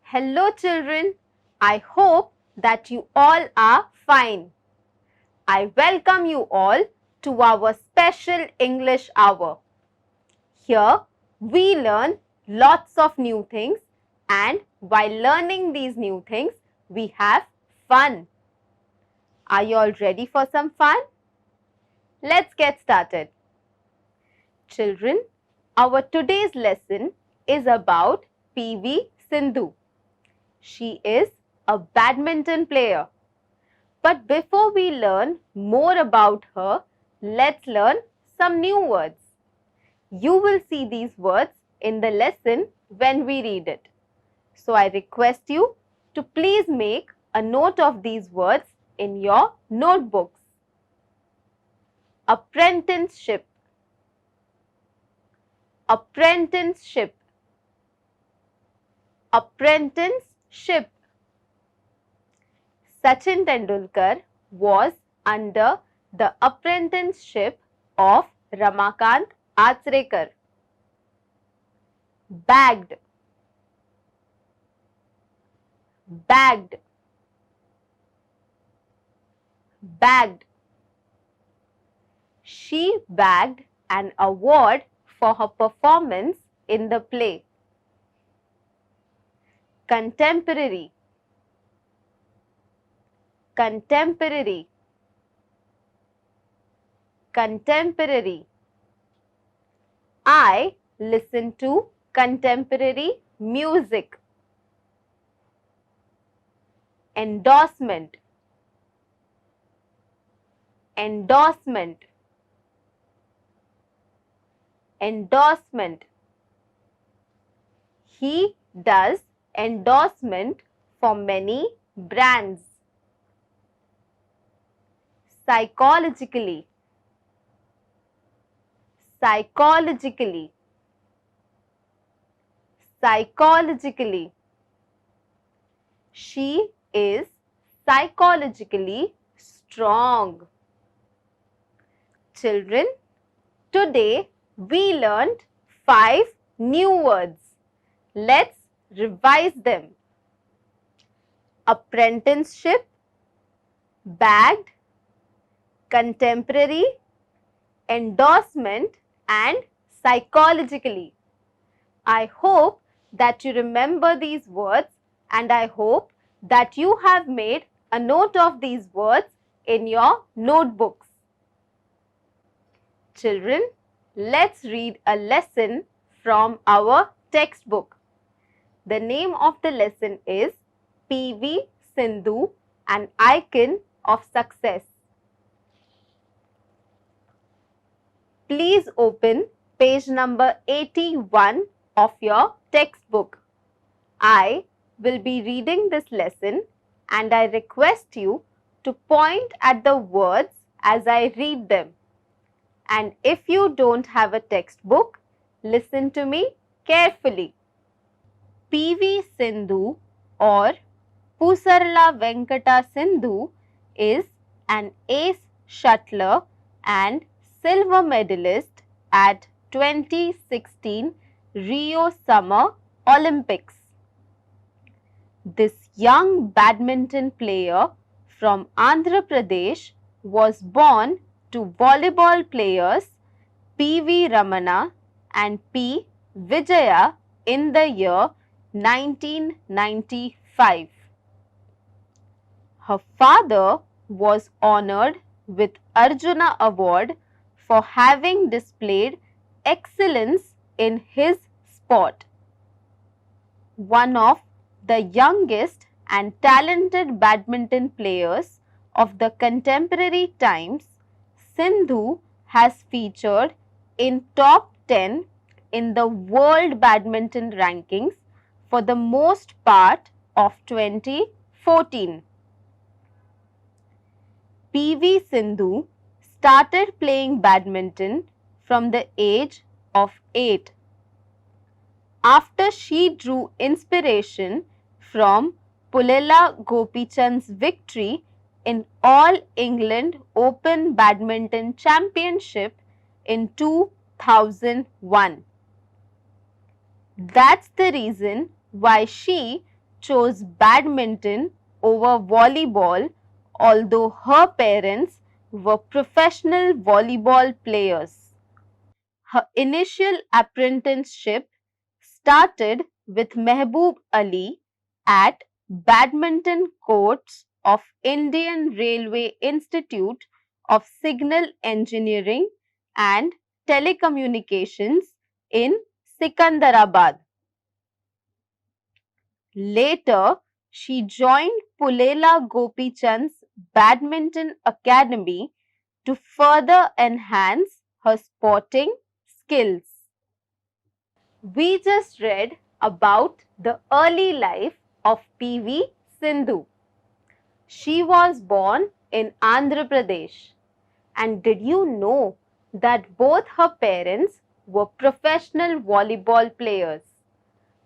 Hello children, I hope that you all are fine. I welcome you all to our special English hour. Here we learn lots of new things, and while learning these new things, we have fun. Are you all ready for some fun? Let's get started. Children, our today's lesson is about PV Sindhu. She is a badminton player. But before we learn more about her, let's learn some new words. You will see these words in the lesson when we read it. So I request you to please make a note of these words in your notebooks. Apprenticeship, apprenticeship, apprenticeship. Sachin Tendulkar was under the apprenticeship of Ramakant Achrekar. Bagged, bagged, bagged. She bagged an award for her performance in the play. Contemporary, contemporary, contemporary. I listen to contemporary music. Endorsement, endorsement, endorsement. He does endorsement for many brands. Psychologically, psychologically, psychologically. She is psychologically strong. Children, today we learned 5 new words. Let's revise them. Apprenticeship, bagged, contemporary, endorsement and psychologically. I hope that you remember these words, and I hope that you have made a note of these words in your notebooks. Children, let's read a lesson from our textbook. The name of the lesson is PV Sindhu, an icon of success. Please open page number 81 of your textbook. I will be reading this lesson, and I request you to point at the words as I read them. And if you don't have a textbook, listen to me carefully. PV Sindhu or Pusarla Venkata Sindhu is an ace shuttler and silver medalist at 2016 Rio Summer Olympics. This young badminton player from Andhra Pradesh was born to volleyball players P.V. Ramana and P. Vijaya in the year 1995. Her father was honored with Arjuna Award for having displayed excellence in his sport. One of the youngest and talented badminton players of the contemporary times, Sindhu has featured in top 10 in the world badminton rankings for the most part of 2014. PV Sindhu started playing badminton from the age of 8. After she drew inspiration from Pullela Gopichand's victory in All England Open Badminton Championship in 2001. That's the reason why she chose badminton over volleyball, although her parents were professional volleyball players. Her initial apprenticeship started with Mehboob Ali at badminton courts of Indian Railway Institute of Signal Engineering and Telecommunications in Sikandarabad. Later, she joined Pullela Gopichand's Badminton Academy to further enhance her sporting skills. We just read about the early life of PV Sindhu. She was born in Andhra Pradesh. And did you know that both her parents were professional volleyball players?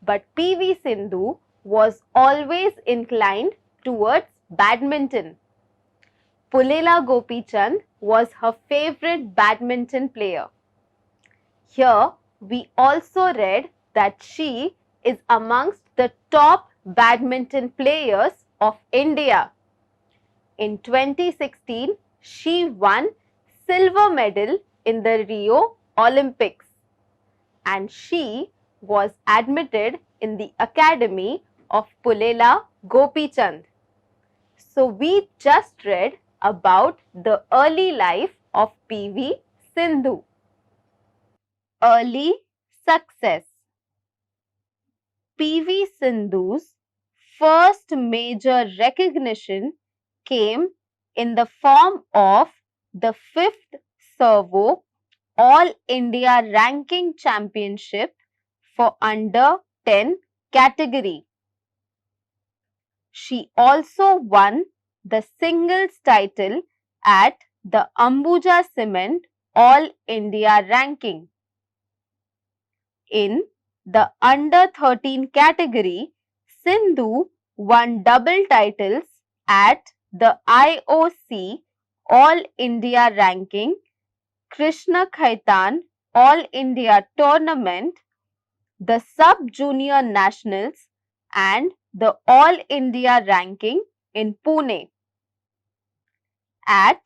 But PV Sindhu was always inclined towards badminton. Pullela Gopichand was her favorite badminton player. Here we also read that she is amongst the top badminton players of India. In 2016, she won silver medal in the Rio Olympics and she was admitted in the academy of Pullela Gopichand. So we just read about the early life of PV Sindhu. Early success. PV Sindhu's first major recognition came in the form of the 5th Servo All India Ranking Championship for under 10 category. She also won the singles title at the Ambuja Cement All India Ranking. In the under 13 category, Sindhu won double titles at the IOC All India Ranking, Krishna Khaitan All India Tournament, the Sub Junior Nationals and the All India Ranking in Pune. At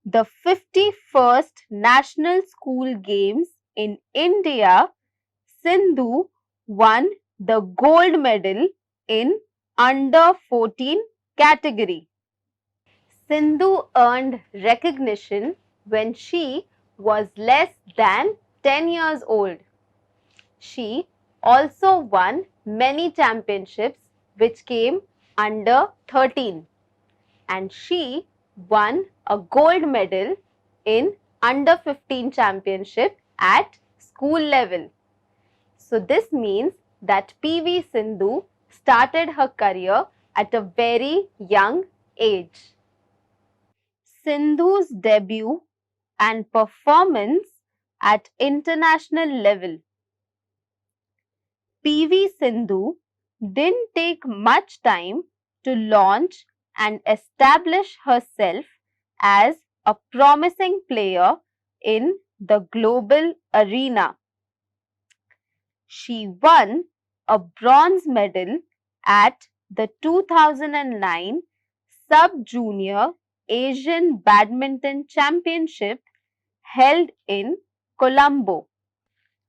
the 51st National School Games in India, Sindhu won the gold medal in under 14 category. Sindhu earned recognition when she was less than 10 years old. She also won many championships which came under 13 and she won a gold medal in under 15 championship at school level. So this means that PV Sindhu started her career at a very young age. Sindhu's debut and performance at international level. PV Sindhu didn't take much time to launch and establish herself as a promising player in the global arena. She won a bronze medal at the 2009 Sub-Junior Asian Badminton Championship held in Colombo.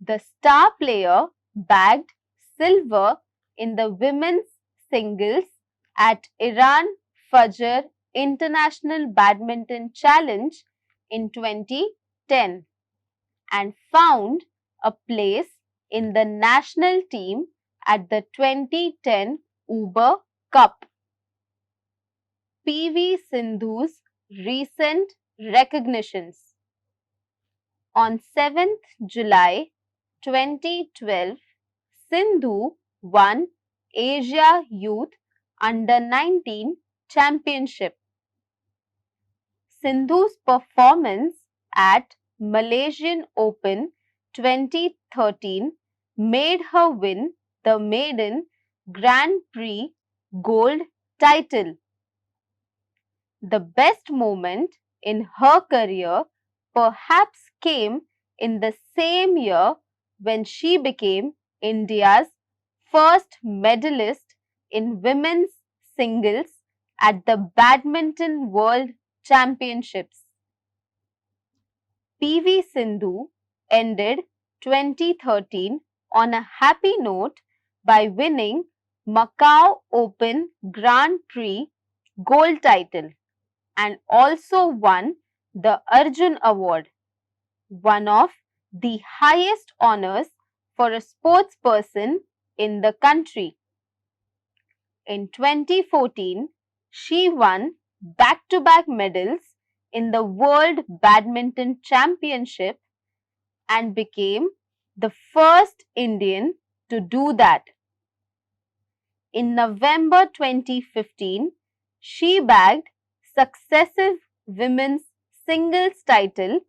The star player bagged silver in the women's singles at Iran Fajr International Badminton Challenge in 2010 and found a place in the national team at the 2010 Uber Cup. PV Sindhu's recent recognitions. On 7th July 2012, Sindhu won Asia Youth Under-19 Championship. Sindhu's performance at Malaysian Open 2013 made her win the maiden Grand Prix gold title. The best moment in her career perhaps came in the same year when she became India's first medalist in women's singles at the Badminton World Championships. PV Sindhu ended 2013 on a happy note by winning Macau Open Grand Prix gold title and also won the Arjun Award, one of the highest honors for a sports person in the country. In 2014, she won back-to-back medals in the World Badminton Championship and became the first Indian to do that. In November 2015, she bagged successive women's singles title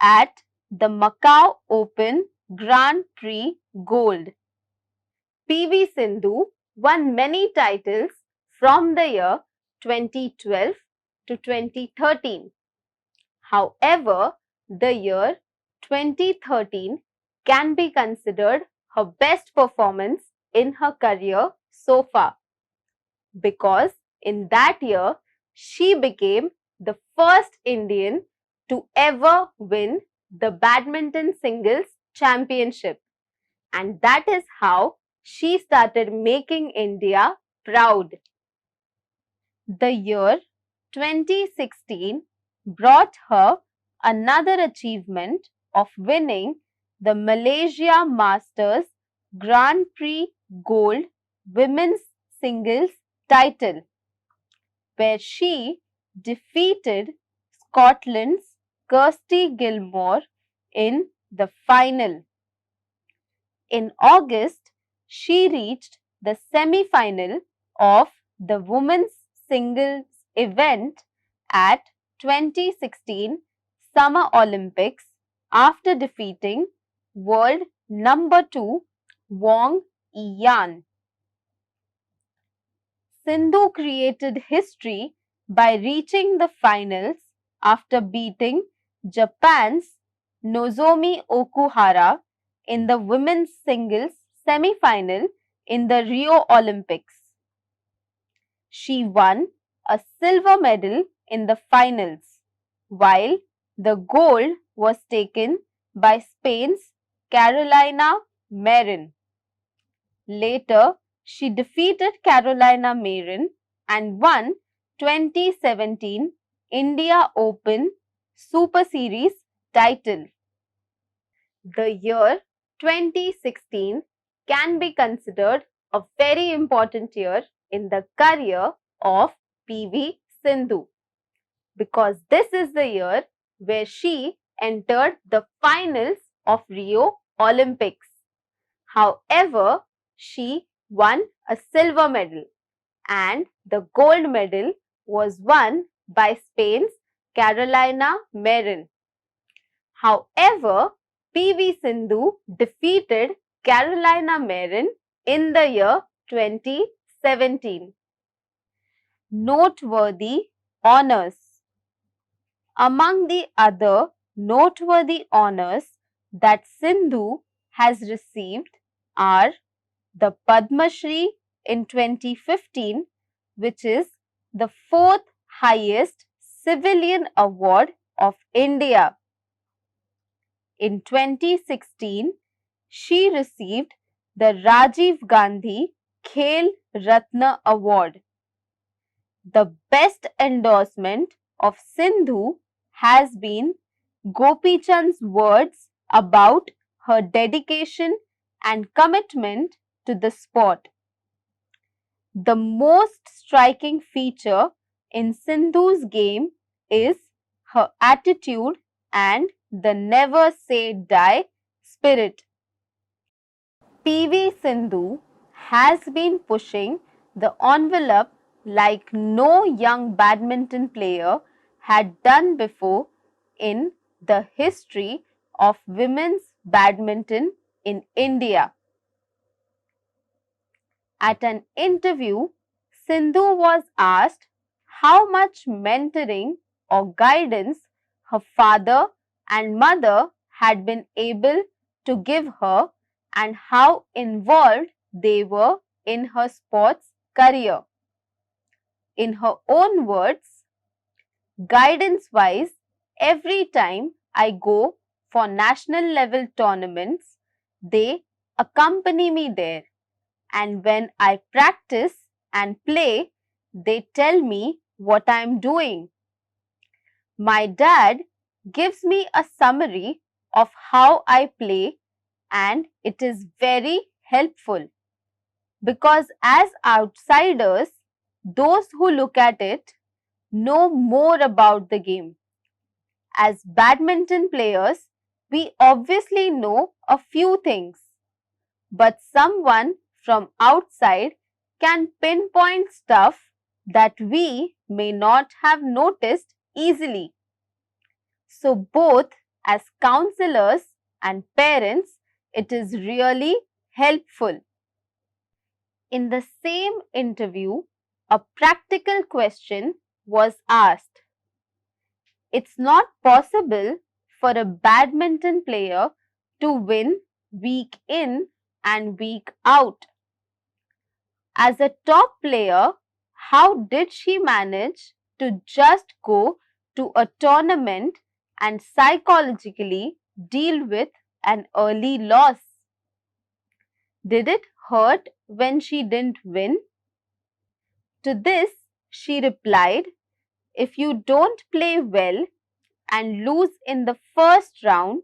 at the Macau Open Grand Prix Gold. PV Sindhu won many titles from the year 2012 to 2013. However, the year 2013 can be considered her best performance in her career so far, because in that year she became the first Indian to ever win the badminton singles championship, and that is how she started making India proud. The year 2016 brought her another achievement of winning the Malaysia Masters Grand Prix Gold Women's Singles title, where she defeated Scotland's Kirsty Gilmore in the final. In August, she reached the semi-final of the women's singles event at 2016 Summer Olympics after defeating world number 2 Wang Yi-yan. Sindhu created history by reaching the finals after beating Japan's Nozomi Okuhara in the women's singles semi-final in the Rio Olympics. She won a silver medal in the finals, while the gold was taken by Spain's Carolina Marin. Later, she defeated Carolina Marin and won 2017 India Open Super Series title. The year 2016 can be considered a very important year in the career of PV Sindhu, because this is the year where she entered the finals of Rio Olympics. However, she won a silver medal and the gold medal was won by Spain's Carolina Marin. However, PV Sindhu defeated Carolina Marin in the year 2017. Noteworthy honors. Among the other noteworthy honors that Sindhu has received are the Padma Shri in 2015, which is the fourth highest civilian award of India. In 2016, she received the Rajiv Gandhi Khel Ratna Award. The best endorsement of Sindhu has been Gopi Chand's words about her dedication and commitment to the sport. The most striking feature in Sindhu's game is her attitude and the never say die spirit. PV Sindhu has been pushing the envelope like no young badminton player had done before in the history of women's badminton in India. At an interview, Sindhu was asked how much mentoring or guidance her father and mother had been able to give her and how involved they were in her sports career. In her own words, guidance wise, every time I go for national level tournaments, they accompany me there, and when I practice and play, they tell me what I am doing. My dad gives me a summary of how I play, and it is very helpful because as outsiders, those who look at it know more about the game. As badminton players, we obviously know a few things, but someone from outside can pinpoint stuff that we may not have noticed easily. So, both as counselors and parents, it is really helpful. In the same interview, a practical question was asked. It's not possible for a badminton player to win week in and week out. As a top player, how did she manage to just go to a tournament and psychologically deal with an early loss? Did it hurt when she didn't win? To this, she replied, if you don't play well and lose in the first round,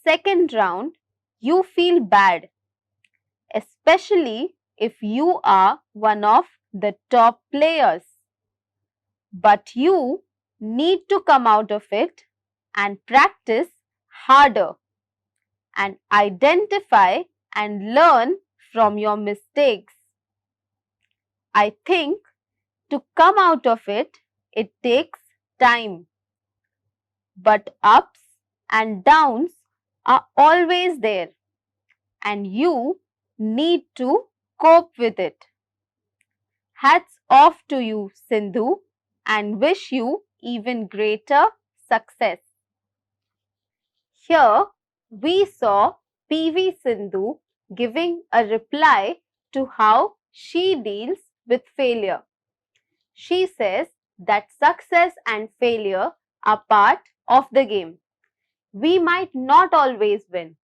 second round, you feel bad, especially if you are one of the top players. But you need to come out of it and practice harder and identify and learn from your mistakes. I think to come out of it, it takes time. But ups and downs are always there, and you need to cope with it. Hats off to you, Sindhu, and wish you even greater success. Here we saw PV Sindhu giving a reply to how she deals with failure. She says that success and failure are part of the game. We might not always win,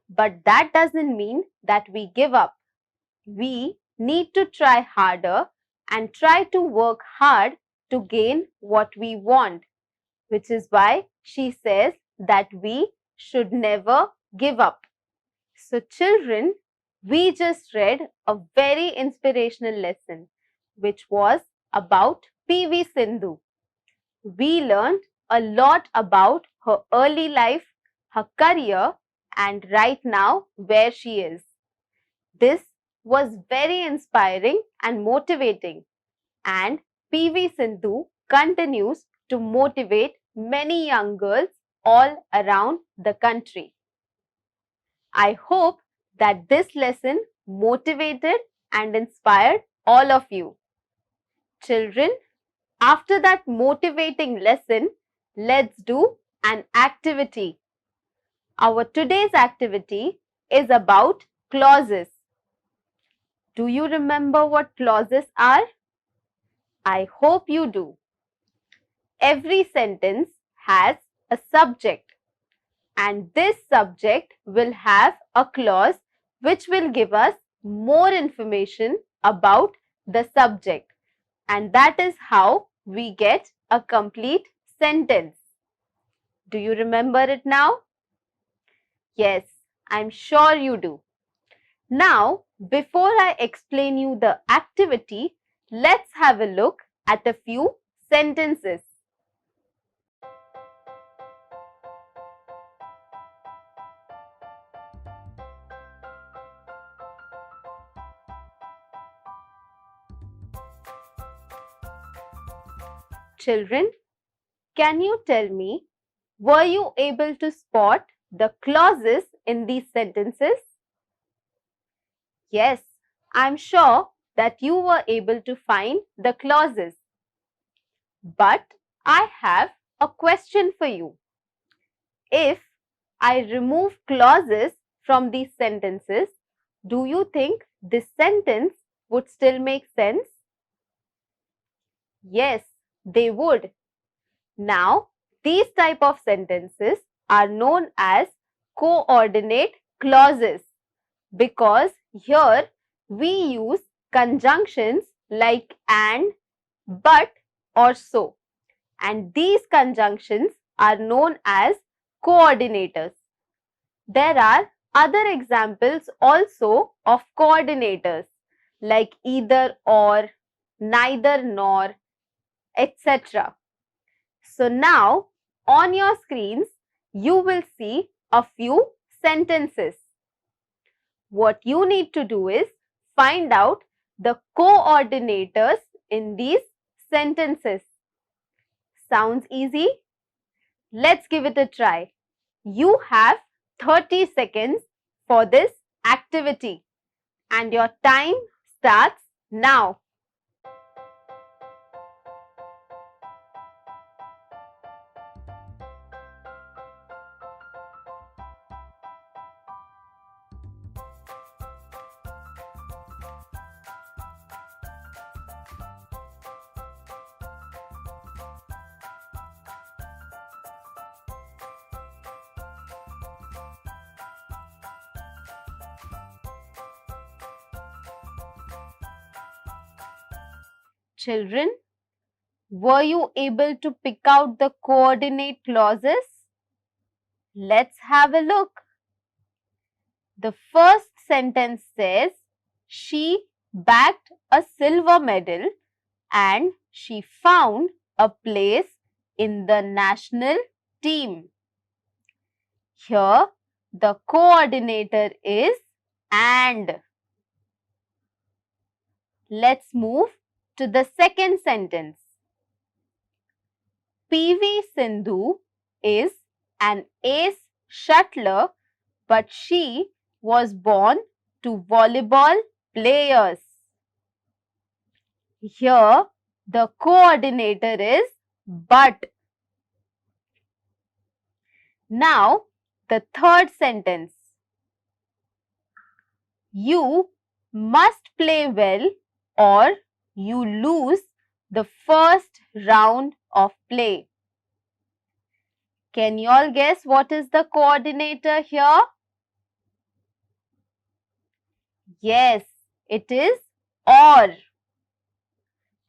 but that doesn't mean that we give up. We need to try harder and try to work hard to gain what we want, which is why she says that we should never give up. So, children, we just read a very inspirational lesson, which was about PV Sindhu. We learned a lot about her early life, her career, and right now where she is. This was very inspiring and motivating, and PV Sindhu continues to motivate many young girls all around the country. I hope that this lesson motivated and inspired all of you. Children, after that motivating lesson, let's do an activity. Our today's activity is about clauses. Do you remember what clauses are? I hope you do. Every sentence has a subject, and this subject will have a clause which will give us more information about the subject, and that is how we get a complete sentence. Do you remember it now? Yes, I'm sure you do. Now, before I explain you the activity, let's have a look at a few sentences. Children, can you tell me, were you able to spot the clauses in these sentences? Yes, I'm sure that you were able to find the clauses. But I have a question for you. If I remove clauses from these sentences, do you think this sentence would still make sense? Yes, they would. Now, these type of sentences are known as coordinate clauses because here we use conjunctions like and, but or so, and these conjunctions are known as coordinators. There are other examples also of coordinators like either or, neither nor, etc. So now on your screens, you will see a few sentences. What you need to do is find out the coordinators in these sentences. Sounds easy? Let's give it a try. You have 30 seconds for this activity and your time starts now. Children, were you able to pick out the coordinate clauses? Let's have a look. The first sentence says, she bagged a silver medal and she found a place in the national team. Here, the coordinator is and. Let's move to the second sentence. PV Sindhu is an ace shuttler, but she was born to volleyball players. Here, the coordinator is but. Now, the third sentence. You must play well or you lose the first round of play. Can you all guess what is the coordinator here? Yes, it is or.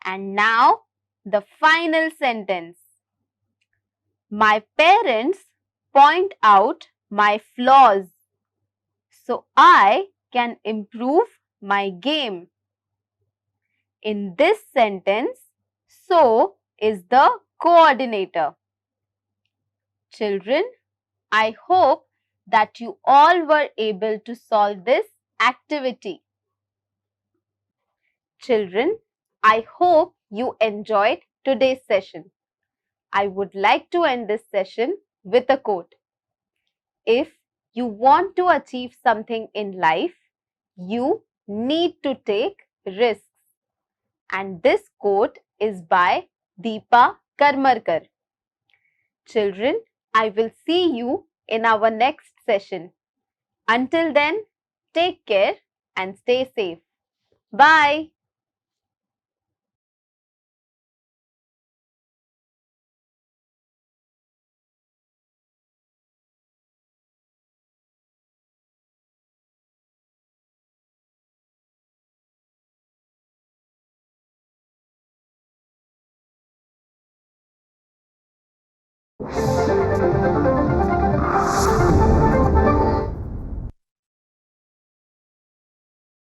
And now the final sentence. My parents point out my flaws so I can improve my game. In this sentence, so is the coordinator. Children, I hope that you all were able to solve this activity. Children, I hope you enjoyed today's session. I would like to end this session with a quote. If you want to achieve something in life, you need to take risks. And this quote is by Deepa Karmarkar. Children, I will see you in our next session. Until then, take care and stay safe. Bye.